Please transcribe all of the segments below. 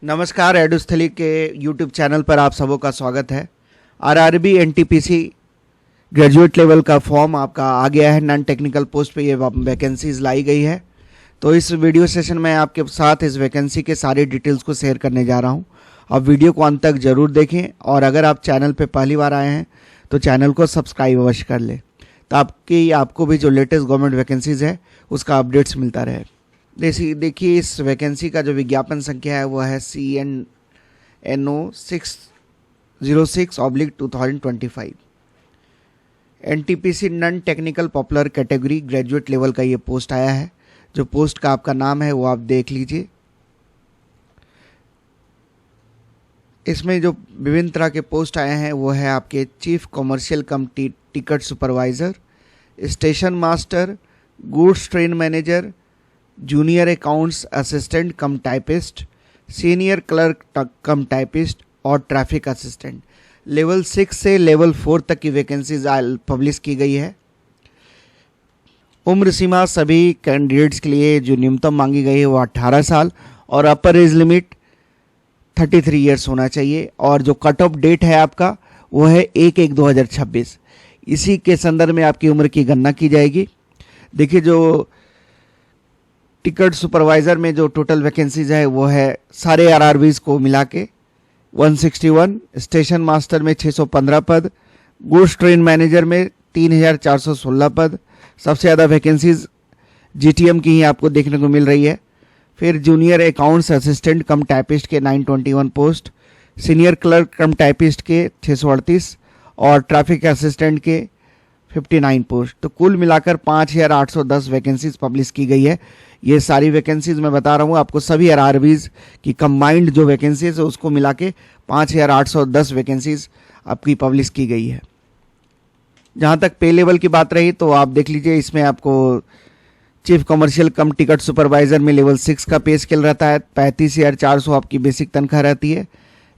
नमस्कार, एडुस्थली के YouTube channel पर आप सबों का स्वागत है। आरआरबी एनटीपीसी ग्रेजुएट लेवल का फॉर्म आपका आ गया है। नॉन टेक्निकल पोस्ट पे ये वैकेंसीज लाई गई है। तो इस वीडियो सेशन में आपके साथ इस वैकेंसी के सारे डिटेल्स को शेयर करने जा रहा हूँ। आप वीडियो को अंत तक जरूर देखें और अगर आप चैनल पे पहली बार आए हैं तो चैनल को सब्सक्राइब अवश्य कर लें ताकि आपको भी जो लेटेस्ट गवर्नमेंट वैकेंसीज है उसका अपडेट्स मिलता रहे। देखिए, इस वैकेंसी का जो विज्ञापन संख्या है वो है CNNO 606/2025। NTPC non technical popular category graduate level का ये पोस्ट आया है। जो पोस्ट का आपका नाम है वो आप देख लीजिए। इसमें जो विभिन्न तरह के पोस्ट आए हैं वो है आपके चीफ कमर्शियल कम ticket supervisor, station master, goods train manager, junior accounts assistant कम टाइपिस्ट, सीनियर क्लर्क कम टाइपिस्ट और ट्रैफिक असिस्टेंट। लेवल 6 से लेवल 4 तक की वैकेंसीज पब्लिश की गई है। उम्र सीमा सभी कैंडिडेट्स के लिए जो न्यूनतम मांगी गई है वो 18 साल और अपर एज लिमिट 33 ईयर्स होना चाहिए। और जो कट ऑफ डेट है आपका वो है 1/1/2026। इसी के संदर्भ में आपकी उम्र की गणना की जाएगी। देखिए, जो टिकट सुपरवाइज़र में जो टोटल वैकेंसीज है वो है सारे आरआरबीज को मिला के 161, स्टेशन मास्टर में 615 पद, गुड्स ट्रेन मैनेजर में 3416 पद। सबसे ज़्यादा वैकेंसीज जीटीएम की ही आपको देखने को मिल रही है। फिर जूनियर अकाउंट्स असिस्टेंट कम टाइपिस्ट के 921 पोस्ट, सीनियर क्लर्क कम टाइपिस्ट के 638 और ट्रैफिक असिस्टेंट के 59 पोस्ट। तो कुल मिलाकर 5810 वैकेंसीज पब्लिश की गई है। ये सारी वैकेंसीज मैं बता रहा हूँ आपको, सभी आरआरबीज की कंबाइंड जो वैकेंसीज है उसको मिला के 5810 वैकेंसीज आपकी पब्लिश की गई है। जहाँ तक पे लेवल की बात रही तो आप देख लीजिए, इसमें आपको चीफ कमर्शियल कम टिकट सुपरवाइज़र में लेवल 6 का पे स्केल रहता है। 35,400 आपकी बेसिक तनख्वाह रहती है।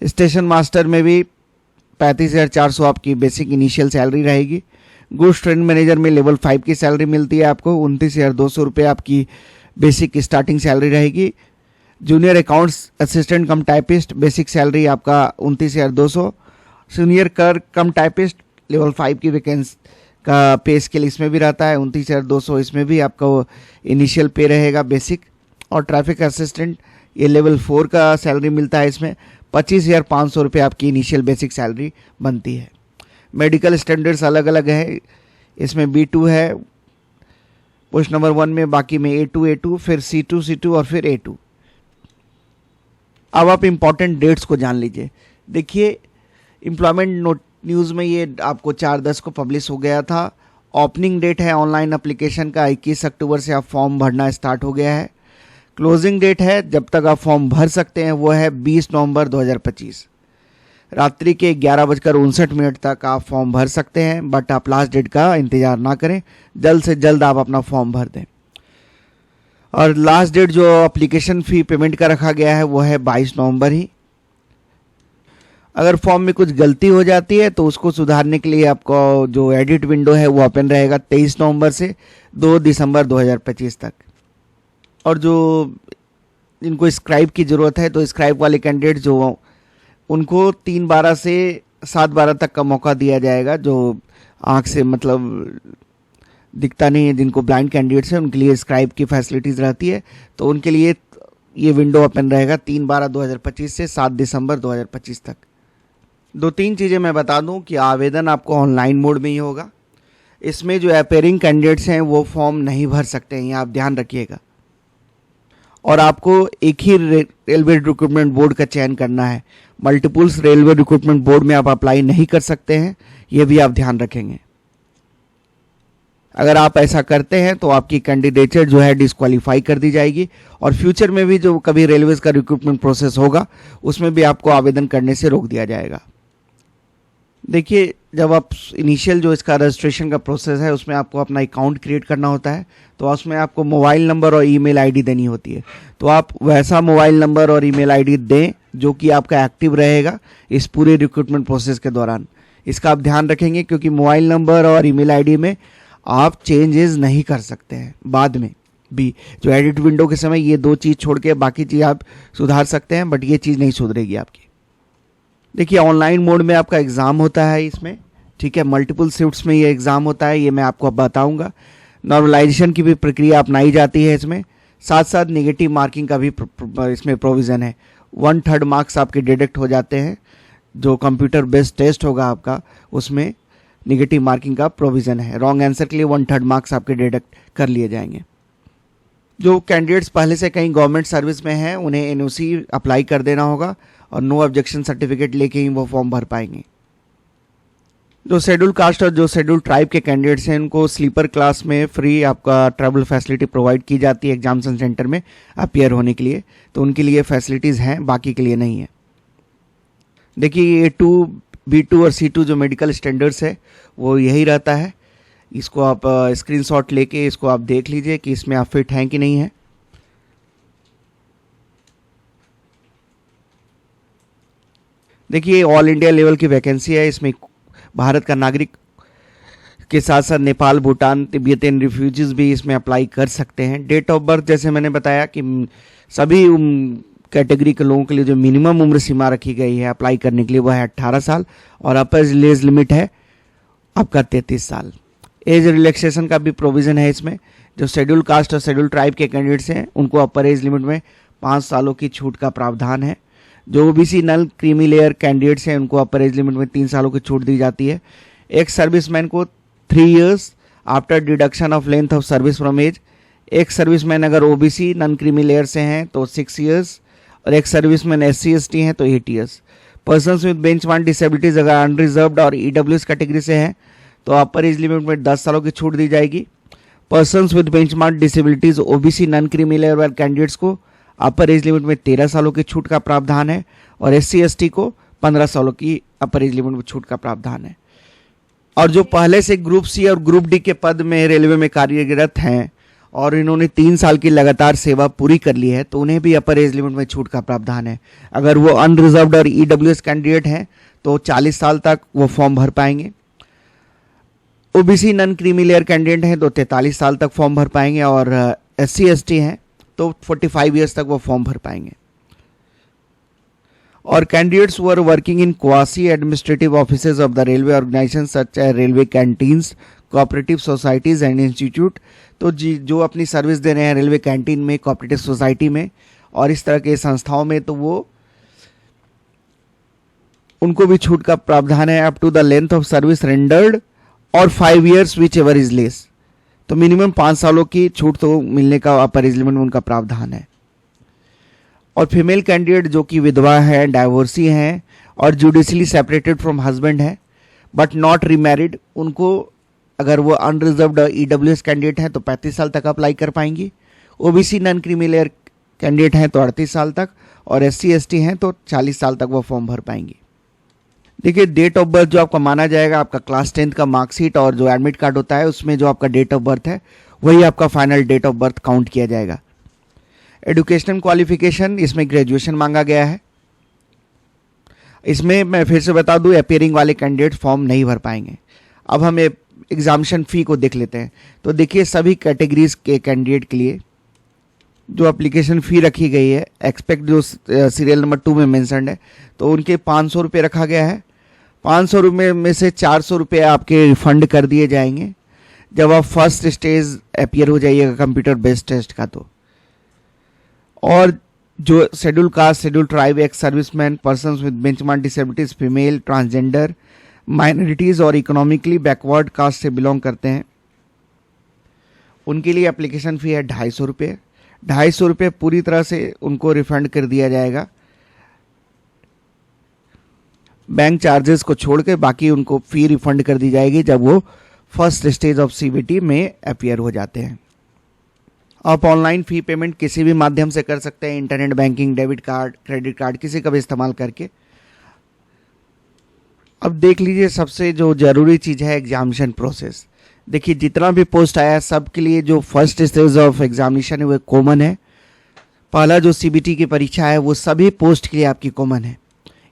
स्टेशन मास्टर में भी 35,400 आपकी बेसिक इनिशियल सैलरी रहेगी। गुड्स ट्रेन मैनेजर में लेवल 5 की सैलरी मिलती है आपको। 29,200 रुपये आपकी बेसिक स्टार्टिंग सैलरी रहेगी। जूनियर अकाउंट्स असिस्टेंट कम टाइपिस्ट बेसिक सैलरी आपका 29,200। सीनियर क्लर्क कम टाइपिस्ट लेवल 5 की वैकेंसी का पे स्केल इसमें भी रहता है 29,200। इसमें भी आपका इनिशियल पे रहेगा बेसिक। और ट्रैफिक असिस्टेंट ये लेवल 4 का सैलरी मिलता है। इसमें 25,500 रुपये आपकी इनिशियल बेसिक सैलरी बनती है। मेडिकल स्टैंडर्ड्स अलग अलग है। इसमें B2 है पोस्ट नंबर 1 में, बाकी में A2 फिर C2 और फिर A2। अब आप इम्पॉर्टेंट डेट्स को जान लीजिए। देखिए, एम्प्लॉयमेंट न्यूज़ में ये आपको 4/10 को पब्लिश हो गया था। ओपनिंग डेट है ऑनलाइन एप्लीकेशन का 21 अक्टूबर से आप फॉर्म भरना स्टार्ट हो गया है। क्लोजिंग डेट है जब तक आप फॉर्म भर सकते हैं वो है 20 नवंबर 2025। रात्रि के 11:59 तक आप फॉर्म भर सकते हैं, बट आप लास्ट डेट का इंतज़ार ना करें, जल्द से जल्द आप अपना फॉर्म भर दें। और लास्ट डेट जो एप्लीकेशन फ़ी पेमेंट का रखा गया है वो है 22 नवंबर ही। अगर फॉर्म में कुछ गलती हो जाती है तो उसको सुधारने के लिए आपको जो एडिट विंडो है वो ओपन रहेगा 23 नवंबर से 2 दिसंबर 2025 तक। और जो जिनको स्क्राइब की ज़रूरत है तो स्क्राइब वाले कैंडिडेट जो उनको 3/12 से 7/12 तक का मौका दिया जाएगा। जो आँख से मतलब दिखता नहीं है, जिनको ब्लाइंड कैंडिडेट्स हैं उनके लिए स्क्राइब की फैसिलिटीज़ रहती है, तो उनके लिए ये विंडो ओपन रहेगा 3/12/2025 से 7 दिसंबर 2025 तक। 2-3 चीज़ें मैं बता दूं कि आवेदन आपको ऑनलाइन मोड में ही होगा। इसमें जो अपेयरिंग कैंडिडेट्स हैं वो फॉर्म नहीं भर सकते हैं, ये आप ध्यान रखिएगा। और आपको एक ही रेलवे रिक्रूटमेंट बोर्ड का चयन करना है। मल्टीपल्स रेलवे रिक्रूटमेंट बोर्ड में आप अप्लाई नहीं कर सकते हैं, ये भी आप ध्यान रखेंगे। अगर आप ऐसा करते हैं तो आपकी कैंडिडेचर जो है डिस्क्वालीफाई कर दी जाएगी और फ्यूचर में भी जो कभी रेलवेज का रिक्रूटमेंट प्रोसेस होगा उसमें भी आपको आवेदन करने से रोक दिया जाएगा। देखिए, जब आप इनिशियल जो इसका रजिस्ट्रेशन का प्रोसेस है उसमें आपको अपना अकाउंट क्रिएट करना होता है, तो उसमें आपको मोबाइल नंबर और ईमेल आईडी देनी होती है। तो आप वैसा मोबाइल नंबर और ईमेल आईडी दें जो कि आपका एक्टिव रहेगा इस पूरे रिक्रूटमेंट प्रोसेस के दौरान। इसका आप ध्यान रखेंगे क्योंकि मोबाइल नंबर और ईमेल आईडी में आप चेंजेस नहीं कर सकते हैं बाद में। भी। जो एडिट विंडो के समय ये 2 चीज़ छोड़ के बाकी चीज़ आप सुधार सकते हैं, बट ये चीज़ नहीं सुधरेगी आपकी। देखिए ऑनलाइन मोड में आपका एग्ज़ाम होता है इसमें, ठीक है, मल्टीपल शिफ्ट्स में ये एग्ज़ाम होता है, ये मैं आपको अब बताऊंगा। नॉर्मलाइजेशन की भी प्रक्रिया अपनाई जाती है इसमें, साथ साथ नेगेटिव मार्किंग का भी इसमें प्रोविज़न है। 1/3 मार्क्स आपके डिडक्ट हो जाते हैं। जो कंप्यूटर बेस्ड टेस्ट होगा आपका, उसमें नेगेटिव मार्किंग का प्रोविज़न है। रॉन्ग आंसर के लिए 1/3 मार्क्स आपके डिडक्ट कर लिए जाएंगे। जो कैंडिडेट्स पहले से कहीं गवर्नमेंट सर्विस में हैं उन्हें एनओसी अप्लाई कर देना होगा और नो ऑब्जेक्शन सर्टिफिकेट लेके ही वो फॉर्म भर पाएंगे। जो शेड्यूल कास्ट और जो शेड्यूल ट्राइब के कैंडिडेट्स हैं उनको स्लीपर क्लास में फ्री आपका ट्रैवल फैसिलिटी प्रोवाइड की जाती है एग्जामिनेशन सेंटर में अपीयर होने के लिए, तो उनके लिए फैसिलिटीज़ हैं, बाकी के लिए नहीं है। देखिए A2, B2 और C2 जो मेडिकल स्टैंडर्ड्स है वो यही रहता है। इसको आप स्क्रीनशॉट लेके इसको आप देख लीजिए कि इसमें आप फिट हैं कि नहीं है। देखिए ऑल इंडिया लेवल की वैकेंसी है, इसमें भारत का नागरिक के साथ साथ नेपाल, भूटान, तिब्बतियन रिफ्यूजीज भी इसमें अप्लाई कर सकते हैं। डेट ऑफ बर्थ जैसे मैंने बताया कि सभी कैटेगरी के लोगों के लिए जो मिनिमम उम्र सीमा रखी गई है अप्लाई करने के लिए वह है 18 साल और अपर एज लिमिट है आपका 33 साल। एज रिलैक्सेशन का भी प्रोविज़न है इसमें। जो शेड्यूल कास्ट और शेड्यूल ट्राइब के कैंडिडेट्स हैं उनको अपर एज लिमिट में 5 सालों की छूट का प्रावधान है। जो ओबीसी नल क्रीमी लेयर कैंडिडेट्स हैं उनको अपर एज लिमिट में 3 सालों की छूट दी जाती है। एक सर्विसमैन को 3 years after deduction of length of service from age. एक सर्विसमैन अगर ओबीसी नॉन क्रीमी लेयर से हैं तो 6 इयर्स और एक सर्विसमैन SC/ST हैं तो 8 years. Persons with benchmark disabilities अगर अनरिजर्व्ड और EWS कैटेगरी से हैं तो अपर एज लिमिट में 10 सालों की छूट दी जाएगी। Persons with benchmark disabilities OBC non creamy layer वाले कैंडिडेट्स को अपर एज लिमिट में 13 सालों की छूट का प्रावधान है और SC/ST को 15 सालों की अपर एज लिमिट में छूट का प्रावधान है। और जो पहले से ग्रुप C और ग्रुप D के पद में रेलवे में कार्यरत हैं और इन्होंने 3 साल की लगातार सेवा पूरी कर ली है तो उन्हें भी अपर एज लिमिट में छूट का प्रावधान है। अगर वो अनरिजर्व्ड और EWS कैंडिडेट हैं तो 40 साल तक वो फॉर्म भर पाएंगे। OBC non creamy layer candidate हैं तो 43 साल तक फॉर्म भर पाएंगे और SC/ST हैं तो 45 ईयर्स तक वो फॉर्म भर पाएंगे। और candidates were working in quasi administrative offices of the railway organisation such as railway canteens, cooperative societies and institute, तो जो अपनी सर्विस दे रहे हैं रेलवे कैंटीन में, कोऑपरेटिव सोसाइटी में और इस तरह के संस्थाओं में, तो वो उनको भी छूट का प्रावधान है up to the length of service rendered और 5 years whichever is less. तो मिनिमम 5 सालों की छूट तो मिलने का अपर एज लिमिट में उनका प्रावधान है। और फीमेल कैंडिडेट जो कि विधवा है, डाइवोर्सी हैं और जुडिशली सेपरेटेड फ्रॉम हस्बैंड है बट नॉट रीमैरिड, उनको अगर वो अनरिजर्व्ड EWS कैंडिडेट हैं तो 35 साल तक अप्लाई कर पाएंगी। OBC non creamy layer candidate हैं तो 38 साल तक और SC/ST हैं तो 40 साल तक वो फॉर्म भर पाएंगी। देखिए डेट ऑफ बर्थ जो आपका माना जाएगा, आपका क्लास 10 का मार्कशीट और जो एडमिट कार्ड होता है उसमें जो आपका डेट ऑफ बर्थ है वही आपका final date of birth count किया जाएगा। एजुकेशनल क्वालिफिकेशन, इसमें ग्रेजुएशन मांगा गया है। इसमें मैं फिर से बता दूं अपीयरिंग वाले कैंडिडेट फॉर्म नहीं भर पाएंगे। अब हम एग्जामिनेशन फ़ी को देख लेते हैं। तो देखिए सभी कैटेगरीज के कैंडिडेट के लिए जो एप्लीकेशन फ़ी रखी गई है, एक्सपेक्ट जो सीरियल नंबर 2 में मेंशन्ड है, तो उनके 500 रुपये रखा गया है। 500 रुपये में से 400 रुपये आपके रिफंड कर दिए जाएंगे जब आप फर्स्ट स्टेज अपीयर हो जाइएगा कंप्यूटर बेस्ड टेस्ट का। तो और जो schedule caste, schedule tribe, ex serviceman, persons with benchmark disabilities, female, transgender, minorities और इकोनॉमिकली बैकवर्ड कास्ट से बिलोंग करते हैं, उनके लिए एप्लीकेशन फ़ी है 250 रुपये। 250 रुपये पूरी तरह से उनको रिफंड कर दिया जाएगा बैंक चार्जेस को छोड़ के, बाकी उनको फ़ी रिफंड कर दी जाएगी जब वो फर्स्ट स्टेज ऑफ CBT में अपीयर हो जाते हैं। आप ऑनलाइन फ़ी पेमेंट किसी भी माध्यम से कर सकते हैं, internet banking, debit card, credit card, किसी का भी इस्तेमाल करके। अब देख लीजिए सबसे जो ज़रूरी चीज़ है एग्जामिनेशन प्रोसेस। देखिए जितना भी पोस्ट आया है सब के लिए जो फर्स्ट स्टेज ऑफ एग्जामिनेशन है वो कॉमन है। पहला जो CBT की परीक्षा है वो सभी पोस्ट के लिए आपकी कॉमन है।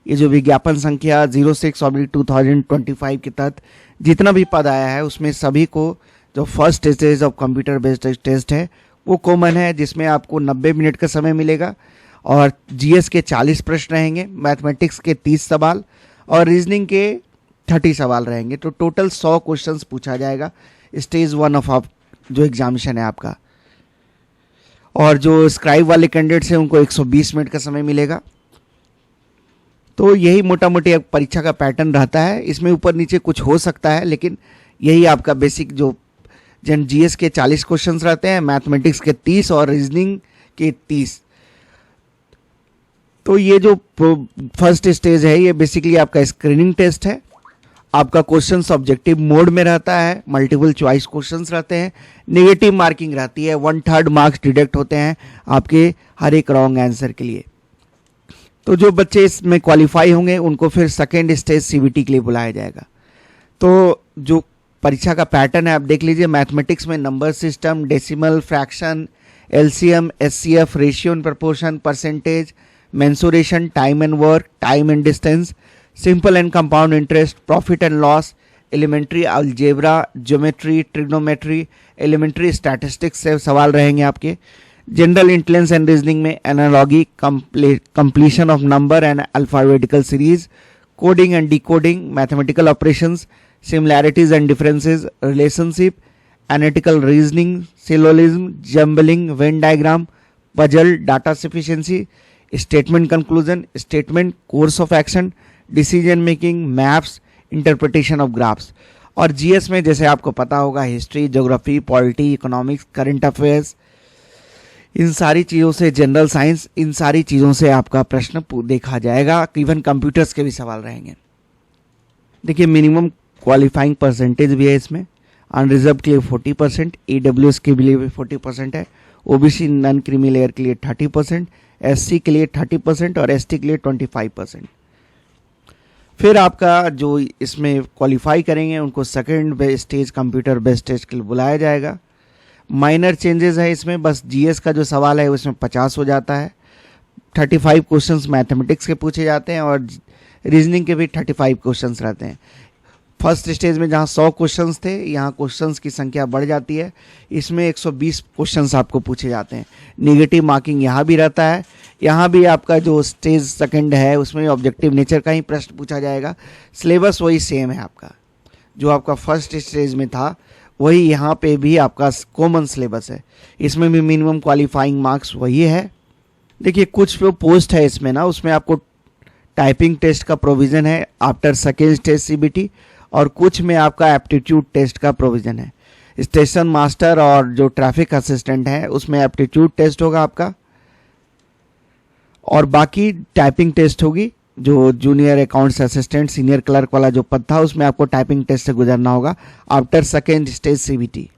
ये जो विज्ञापन संख्या 06/2025 के तहत जितना भी पद आया है उसमें सभी को जो first stage of computer based test है वो कॉमन है, जिसमें आपको 90 मिनट का समय मिलेगा और जीएस के 40 प्रश्न रहेंगे, मैथमेटिक्स के 30 सवाल और रीजनिंग के 30 सवाल रहेंगे। तो टोटल 100 क्वेश्चंस पूछा जाएगा स्टेज 1 ऑफ आप जो एग्जामिनेशन है आपका। और जो स्क्राइब वाले कैंडिडेट्स हैं उनको 120 मिनट का समय मिलेगा। तो यही मोटा मोटी परीक्षा का पैटर्न रहता है। इसमें ऊपर नीचे कुछ हो सकता है, लेकिन यही आपका बेसिक जो जीएस के 40 क्वेश्चंस रहते हैं, मैथमेटिक्स के 30 और रीजनिंग के 30। तो ये जो फर्स्ट स्टेज है ये बेसिकली आपका स्क्रीनिंग टेस्ट है। आपका क्वेश्चन ऑब्जेक्टिव मोड में रहता है, मल्टीपल चॉइस क्वेश्चंस रहते हैं, नेगेटिव मार्किंग रहती है, 1/3 मार्क्स डिडक्ट होते हैं आपके हर एक रॉन्ग आंसर के लिए। तो जो बच्चे इसमें क्वालिफाई होंगे उनको फिर सेकेंड स्टेज सीबीटी के लिए बुलाया जाएगा। तो जो परीक्षा का पैटर्न है आप देख लीजिए। मैथमेटिक्स में number system, decimal, fraction, LCM, HCF, ratio and proportion, percentage, mensuration, time and work, time and distance, simple and compound interest, profit and loss, elementary algebra, geometry, trigonometry, elementary statistics से सवाल रहेंगे आपके। General intelligence and reasoning में analogy, completion of number and alphabetical series, coding and decoding, mathematical operations, similarities and differences, relationship, analytical reasoning, syllogism, jumbling, Venn diagram, puzzle, data sufficiency, statement conclusion, statement, course of action, decision making, maps, interpretation of graphs. और GS में जैसे आपको पता होगा history, geography, polity, economics, current affairs, इन सारी चीज़ों से, जनरल साइंस, इन सारी चीज़ों से आपका प्रश्न देखा जाएगा। इवन कंप्यूटर्स के भी सवाल रहेंगे। देखिए मिनिमम क्वालिफाइंग परसेंटेज भी है इसमें। अनरिजर्व के लिए 40%, ईडब्ल्यूएस के लिए भी 40% है, ओबीसी नॉन क्रीमी लेयर के लिए 30%, एससी के लिए 30% और एसटी के लिए 25%। फिर आपका जो इसमें क्वालिफाई करेंगे उनको second stage computer based test के लिए बुलाया जाएगा। माइनर चेंजेस है इसमें, बस जीएस का जो सवाल है उसमें 50 हो जाता है, 35 क्वेश्चंस मैथमेटिक्स के पूछे जाते हैं और रीजनिंग के भी 35 क्वेश्चंस रहते हैं। फर्स्ट स्टेज में जहां 100 क्वेश्चंस थे, यहाँ क्वेश्चंस की संख्या बढ़ जाती है। इसमें 120 क्वेश्चंस आपको पूछे जाते हैं। नेगेटिव मार्किंग यहाँ भी रहता है। यहाँ भी आपका जो स्टेज सेकंड है उसमें ऑब्जेक्टिव नेचर का ही प्रश्न पूछा जाएगा। सिलेबस वही सेम है आपका, जो आपका फर्स्ट स्टेज में था वही यहाँ पे भी आपका कॉमन सिलेबस है। इसमें भी मिनिमम क्वालिफाइंग मार्क्स वही है। देखिए कुछ जो पोस्ट है इसमें ना, उसमें आपको टाइपिंग टेस्ट का प्रोविज़न है आफ्टर सेकेंड स्टेज सीबीटी, और कुछ में आपका एप्टीट्यूड टेस्ट का प्रोविज़न है। स्टेशन मास्टर और जो ट्रैफिक असिस्टेंट है उसमें एप्टीट्यूड टेस्ट होगा आपका, और बाकी टाइपिंग टेस्ट होगी। जो junior accounts assistant, senior clerk वाला जो पद था उसमें आपको टाइपिंग टेस्ट से गुजरना होगा आफ्टर सेकेंड स्टेज सीबीटी।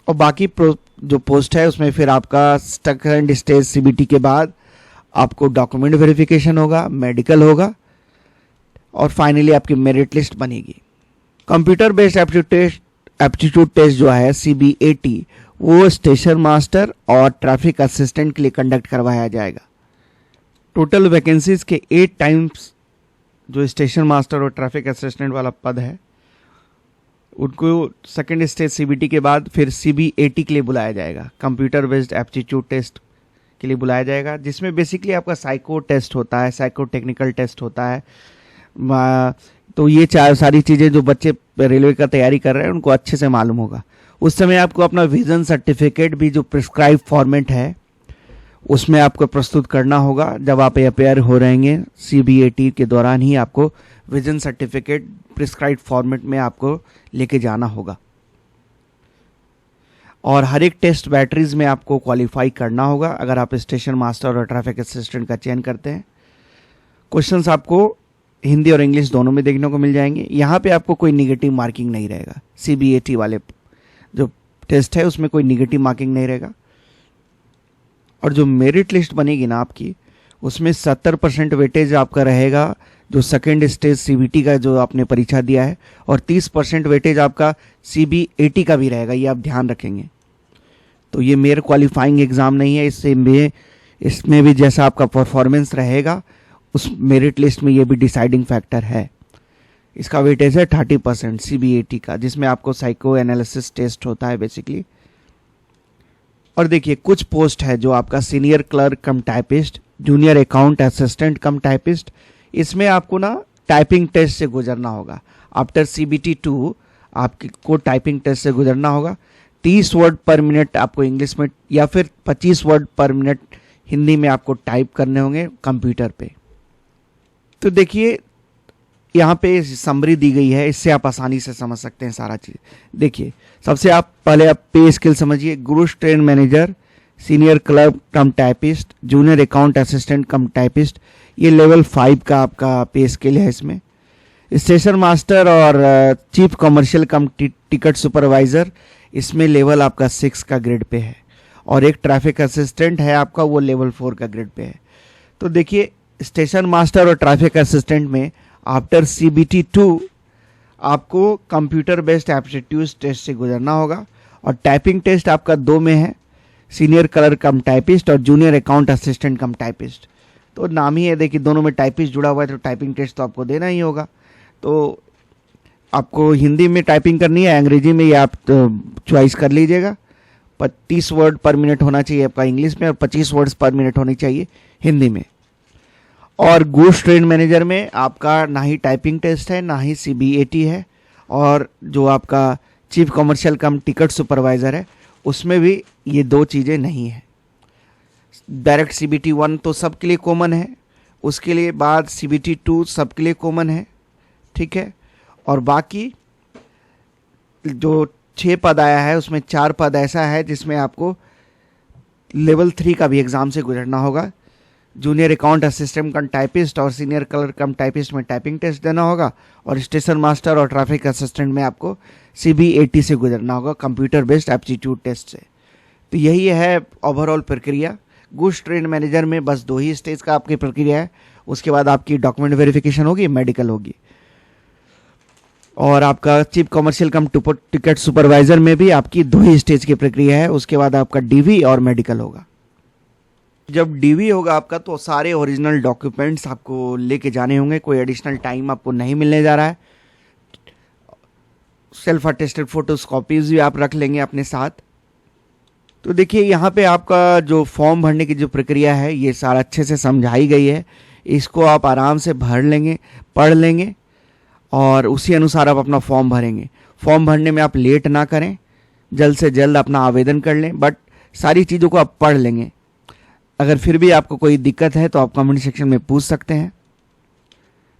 और बाकी जो पोस्ट है उसमें फिर आपका सेकेंड स्टेज सीबीटी के बाद आपको डॉक्यूमेंट वेरिफिकेशन होगा, मेडिकल होगा और फाइनली आपकी मेरिट लिस्ट बनेगी। कंप्यूटर बेस्ड एप्टीट्यूड टेस्ट जो है सीबीएटी, वो स्टेशन मास्टर और ट्रैफिक असिस्टेंट के लिए कंडक्ट करवाया जाएगा। टोटल वैकेंसीज के 8 टाइम्स जो स्टेशन मास्टर और ट्रैफिक असिस्टेंट वाला पद है उनको सेकेंड स्टेज सीबीटी के बाद फिर सीबीएटी के लिए बुलाया जाएगा, कंप्यूटर बेस्ड एप्टीट्यूड टेस्ट के लिए बुलाया जाएगा, जिसमें बेसिकली आपका साइको टेस्ट होता है, साइको टेक्निकल टेस्ट होता है। तो ये सारी चीज़ें जो बच्चे रेलवे का तैयारी कर रहे हैं उनको अच्छे से मालूम होगा। उस समय आपको अपना विजन सर्टिफिकेट भी जो प्रिस्क्राइब फॉर्मेट है उसमें आपको प्रस्तुत करना होगा। जब आप अपेयर हो रहेंगे सीबीएटी के दौरान ही आपको विजन सर्टिफिकेट प्रिस्क्राइब फॉर्मेट में आपको लेके जाना होगा। और हर एक टेस्ट बैटरीज में आपको क्वालिफाई करना होगा अगर आप स्टेशन मास्टर और ट्रैफिक असिस्टेंट का चयन करते हैं। क्वेश्चंस आपको हिंदी और इंग्लिश दोनों में देखने को मिल जाएंगे। यहाँ पे आपको कोई निगेटिव मार्किंग नहीं रहेगा। सीबीएटी वाले जो टेस्ट है उसमें कोई निगेटिव मार्किंग नहीं रहेगा। और जो मेरिट लिस्ट बनेगी ना आपकी, उसमें 70% वेटेज आपका रहेगा जो सेकेंड स्टेज सीबीटी का जो आपने परीक्षा दिया है, और 30% वेटेज आपका सीबीएटी का भी रहेगा। ये आप ध्यान रखेंगे। तो ये मेयर क्वालिफाइंग एग्ज़ाम नहीं है। इसमें भी जैसा आपका परफॉर्मेंस रहेगा उस मेरिट लिस्ट में ये भी डिसाइडिंग फैक्टर है। इसका वेटेज है 30% सीबीएटी का, जिसमें आपको साइको एनालिसिस टेस्ट होता है बेसिकली। और देखिए कुछ पोस्ट है जो आपका सीनियर क्लर्क कम टाइपिस्ट, जूनियर अकाउंट असिस्टेंट कम टाइपिस्ट, इसमें आपको ना टाइपिंग टेस्ट से गुजरना होगा। आफ्टर CBT 2 आपको टाइपिंग टेस्ट से गुजरना होगा। 30 वर्ड पर मिनट आपको इंग्लिश में या फिर 25 वर्ड पर मिनट हिंदी में आपको टाइप करने होंगे कंप्यूटर पे। तो देखिए यहाँ पे समरी दी गई है, इससे आप आसानी से समझ सकते हैं सारा चीज़। देखिए सबसे पहले आप पे स्किल समझिए। Gross train manager, senior clerk कम टाइपिस्ट, जूनियर अकाउंट असिस्टेंट कम टाइपिस्ट, ये लेवल 5 का आपका पे स्किल है। इसमें स्टेशन मास्टर और चीफ कमर्शियल कम टिकट सुपरवाइज़र, इसमें लेवल आपका 6 का ग्रेड पे है। और एक ट्रैफिक असिस्टेंट है आपका, वो लेवल 4 का ग्रेड पे है। तो देखिए स्टेशन मास्टर और ट्रैफिक असिस्टेंट में आफ्टर CBT 2 आपको कंप्यूटर बेस्ड एप्टीट्यूड टेस्ट से गुजरना होगा। और टाइपिंग टेस्ट आपका 2 में है, सीनियर क्लर्क कम टाइपिस्ट और जूनियर अकाउंट असिस्टेंट कम टाइपिस्ट। तो नाम ही है, देखिए दोनों में टाइपिस्ट जुड़ा हुआ है, तो टाइपिंग टेस्ट तो आपको देना ही होगा। तो आपको हिंदी में टाइपिंग करनी है, अंग्रेजी में, ये आप चॉइस कर लीजिएगा। 30 वर्ड पर मिनट होना चाहिए आपका इंग्लिश में और 25 वर्ड्स पर मिनट होनी चाहिए हिंदी में। और गूड्स ट्रेन मैनेजर में आपका ना ही टाइपिंग टेस्ट है, ना ही CBAT है। और जो आपका चीफ कमर्शियल कम टिकट सुपरवाइज़र है, उसमें भी ये 2 चीज़ें नहीं है। डायरेक्ट CBT 1 तो सबके लिए कॉमन है, उसके लिए बाद CBT 2 सबके लिए कॉमन है, ठीक है। और बाकी जो 6 पद आया है उसमें 4 पद ऐसा है जिसमें आपको लेवल 3 का भी एग्ज़ाम से गुजरना होगा। जूनियर अकाउंट असिस्टेंट कम टाइपिस्ट और सीनियर क्लर्क कम टाइपिस्ट में टाइपिंग टेस्ट देना होगा। और स्टेशन मास्टर और ट्रैफिक असिस्टेंट में आपको CBAT से गुजरना होगा, कंप्यूटर बेस्ड एप्टीट्यूड टेस्ट से। तो यही है ओवरऑल प्रक्रिया। गूड्स ट्रेन मैनेजर में बस 2 ही स्टेज का आपकी प्रक्रिया है। उसके बाद आपकी डॉक्यूमेंट वेरिफिकेशन होगी, मेडिकल होगी। और आपका चीफ कमर्शियल कम टिकट सुपरवाइजर में भी आपकी 2 ही स्टेज की प्रक्रिया है। उसके बाद आपका DV और मेडिकल होगा। जब DV होगा आपका, तो सारे ओरिजिनल डॉक्यूमेंट्स आपको लेके जाने होंगे, कोई एडिशनल टाइम आपको नहीं मिलने जा रहा है। सेल्फ अटेस्टेड फोटोकॉपीज भी आप रख लेंगे अपने साथ। तो देखिए यहाँ पे आपका जो फॉर्म भरने की जो प्रक्रिया है, ये सारा अच्छे से समझाई गई है। इसको आप आराम से भर लेंगे, पढ़ लेंगे और उसी अनुसार आप अपना फॉर्म भरेंगे। फॉर्म भरने में आप लेट ना करें, जल्द से जल्द अपना आवेदन कर लें, बट सारी चीज़ों को आप पढ़ लेंगे। अगर फिर भी आपको कोई दिक्कत है तो आप कमेंट सेक्शन में पूछ सकते हैं।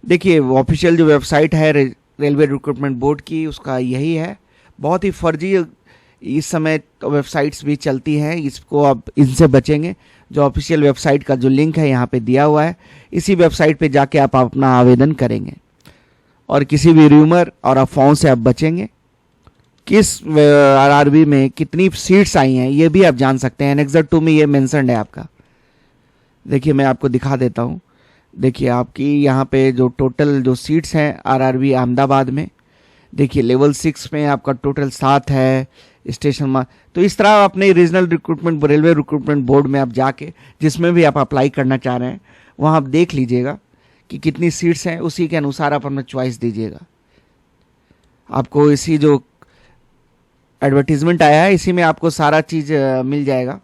देखिए ऑफिशियल जो वेबसाइट है रेलवे रिक्रूटमेंट बोर्ड की, उसका यही है। बहुत ही फर्जी इस समय वेबसाइट्स भी चलती हैं, इसको आप इनसे बचेंगे। जो ऑफिशियल वेबसाइट का जो लिंक है यहाँ पे दिया हुआ है, इसी वेबसाइट पे जाके आप अपना आवेदन करेंगे और किसी भी र्यूमर और अफवाहों से आप बचेंगे। किस RRB में कितनी सीट्स आई हैं ये भी आप जान सकते हैं। एनेक्सर 2 में ये मेंशन्ड है आपका। देखिए मैं आपको दिखा देता हूँ। देखिए आपकी यहाँ पे जो टोटल जो सीट्स हैं RRB अहमदाबाद में, देखिए लेवल 6 में आपका टोटल 7 है स्टेशन में। तो इस तरह अपने regional recruitment railway recruitment board में आप जाके जिसमें भी आप अप्लाई करना चाह रहे हैं वहाँ आप देख लीजिएगा कि कितनी सीट्स हैं, उसी के अनुसार आप अपना चॉइस दीजिएगा। आपको इसी जो एडवर्टीजमेंट आया है इसी में आपको सारा चीज़ मिल जाएगा।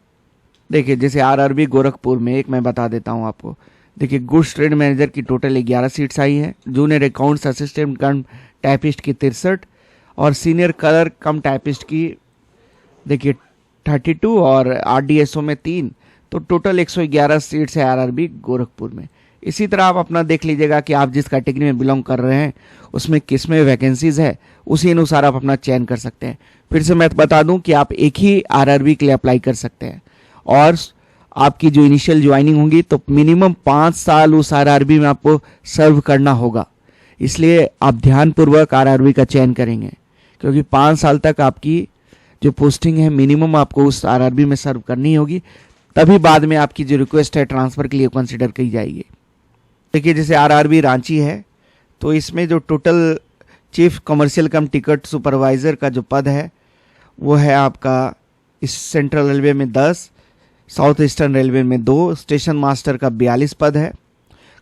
देखिए जैसे RRB गोरखपुर में एक मैं बता देता हूँ आपको। देखिए गुड्स ट्रेन मैनेजर की टोटल 11 सीट्स आई हैं, जूनियर अकाउंट्स असिस्टेंट कम टाइपिस्ट की 63 और सीनियर क्लर्क कम टाइपिस्ट की देखिए 32 और RDSO में 3। तो टोटल 111 सीट्स है RRB गोरखपुर में। इसी तरह आप अपना देख लीजिएगा कि आप जिस कैटेगरी में बिलोंग कर रहे हैं उसमें किस में वैकेंसीज है, उसी अनुसार आप अपना चयन कर सकते हैं। फिर से मैं बता दूं कि आप एक ही RRB के लिए अप्लाई कर सकते हैं और आपकी जो इनिशियल ज्वाइनिंग होगी तो मिनिमम 5 साल उस RRB में आपको सर्व करना होगा। इसलिए आप ध्यानपूर्वक RRB का चयन करेंगे, क्योंकि 5 साल तक आपकी जो पोस्टिंग है मिनिमम आपको उस RRB में सर्व करनी होगी, तभी बाद में आपकी जो रिक्वेस्ट है ट्रांसफ़र के लिए कंसिडर की जाएगी। देखिए जैसे RRB रांची है तो इसमें जो टोटल चीफ कमर्शियल कम टिकट सुपरवाइज़र का जो पद है वो है आपका इस सेंट्रल रेलवे में 10, साउथ ईस्टर्न रेलवे में 2, स्टेशन मास्टर का 42 पद है।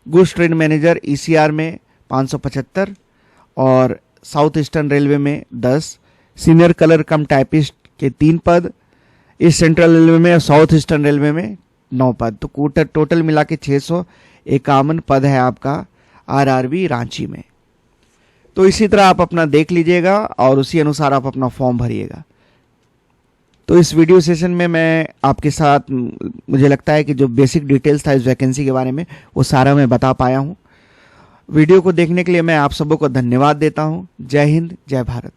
गुड्स ट्रेन मैनेजर ECR में 575 और साउथ ईस्टर्न रेलवे में 10, सीनियर क्लर्क कम टाइपिस्ट के 3 पद, इस सेंट्रल रेलवे में और साउथ ईस्टर्न रेलवे में 9 पद। तो टोटल मिला के 651 पद है आपका आरआरबी रांची में। तो इसी तरह आप अपना देख लीजिएगा और उसी अनुसार आप अपना फॉर्म भरिएगा। तो इस वीडियो सेशन में मैं आपके साथ, मुझे लगता है कि जो बेसिक डिटेल्स था इस वैकेंसी के बारे में वो सारा मैं बता पाया हूँ। वीडियो को देखने के लिए मैं आप सबों को धन्यवाद देता हूँ। जय हिंद, जय भारत।